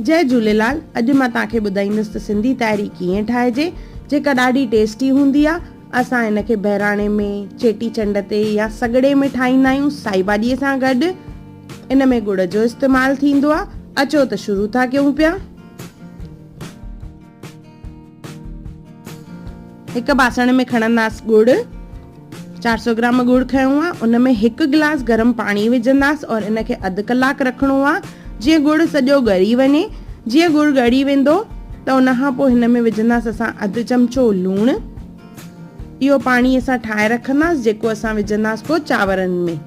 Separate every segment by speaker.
Speaker 1: जय झूलेलाल। अॼु मां तव्हांखे ॿुधाईंदसि त सिंधी ताइरी कीअं ठाहिजे, जेका ॾाढी टेस्टी हूंदी आहे। असां हिनखे बहिराणे में, चेटीचंड ते या सॻड़े में ठाहींदा आहियूं साई भाॼीअ सां गॾु। इन में गुड़ जो इस्तेमालु थींदो आहे। अचो त शुरू था कयूं पिया। हिकु बासण में खणंदासीं गुड़। 400 ग्राम गुड़ खयों आहे। उन में 1 गिलास गरम पाणी विझंदासीं और इनखे अधु कलाक रखिणो आहे, जीअं गुड़ सॼो ॻरी वञे। जीअं गुड़ ॻरी वेंदो त उन खां पोइ हिन में विझंदासीं असां अधु चमचो लूणु। इहो पाणी असां ठाहे रखंदासीं, जेको असां विझंदासीं पोइ चांवरनि में।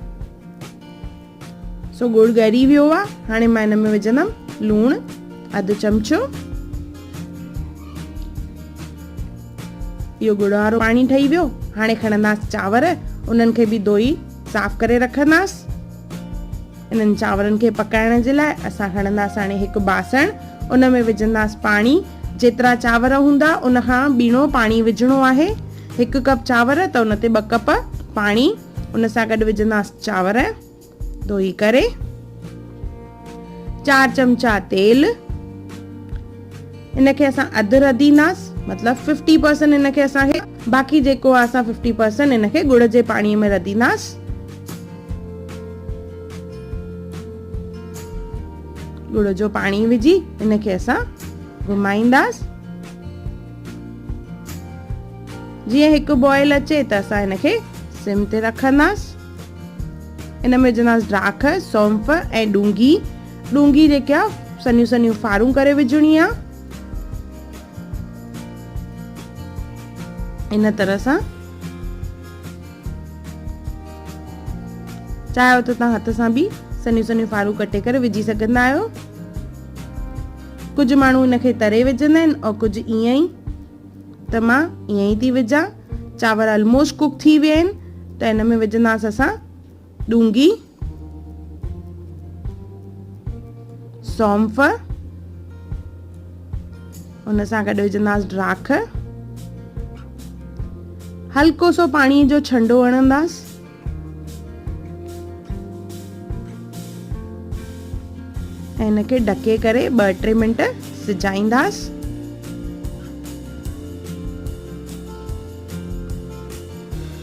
Speaker 1: सो गुड़ ॻरी वियो आहे। हाणे मां हिन में विझंदमि लूणु अधु चमचो। इहो गुड़ वारो पाणी ठही वियो। हाणे खणंदासीं चांवर, उन्हनि खे बि धोई साफ़ करे रखंदासीं। इन्हनि चांवरनि खे पकाइण जे लाइ असां खणंदासीं हाणे हिकु बासण। उन में विझंदासीं पाणी। जेतिरा चांवर हूंदा उन खां ॿीणो पाणी विझणो आहे। 1 कप चांवर त उन ते 2 कप पाणी। उन सां गॾु विझंदासीं चांवर धोई करे। 4 चमचा तेल। इनखे असां अधु रधींदासीं, मतिलबु 50% इनखे असांखे, बाक़ी जेको आहे असां 50% इनखे गुड़ जे पाणीअ में रधींदासीं। गुड़ जो पाणी विझी इनखे असां घुमाईंदासीं। जीअं हिकु बॉयल अचे त असां हिनखे सिम ते रखंदासीं। इन में विझंदासीं ड्राख, सौंफ ऐं ॾूंगी। ॾूंगी जेके आहे सनियूं सनियूं फारूं करे विझणी आहे। इन तरह सां चाहियो त तव्हां हथ सां बि सनियूं सनियूं फारूं कटे करे विझी सघंदा आहियो। कुझु माण्हू इनखे तरे विझंदा आहिनि और कुझु ईअं ई। त मां ईअं ई थी विझां। चांवर ऑलमोस्ट कुक थी विया आहिनि त इन में विझंदासीं असां ॾूंगी, सौंफ, उन सां गॾु विझंदासीं ड्राख। हल्को सो पाणीअ जो छंडो हणंदासीं। ऐं इनखे ढके करे 2-3 मिंट सिजाईंदासीं।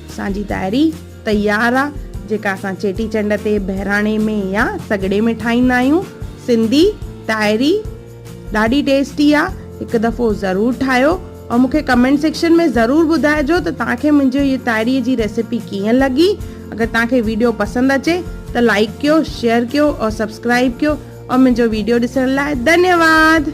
Speaker 1: असांजी ताइरी तयार आहे, जेका असां चेटीचंड ते, बहिराणे में या सॻड़े में ठाहींदा आहियूं। सिंधी ताइरी ॾाढी टेस्टी आहे। हिकु दफ़ो ज़रूरु ठाहियो और मूंखे कमेंट सेक्शन में ज़रूरु ॿुधाइजो त तव्हांखे मुंहिंजो इहा ताइरीअ जी रेसिपी कीअं लॻी। अगरि तव्हांखे वीडियो पसंदि अचे त लाइक कयो, शेयर कयो और सब्सक्राइब कयो। और मुंहिंजो वीडियो ॾिसण लाइ धन्यवाद।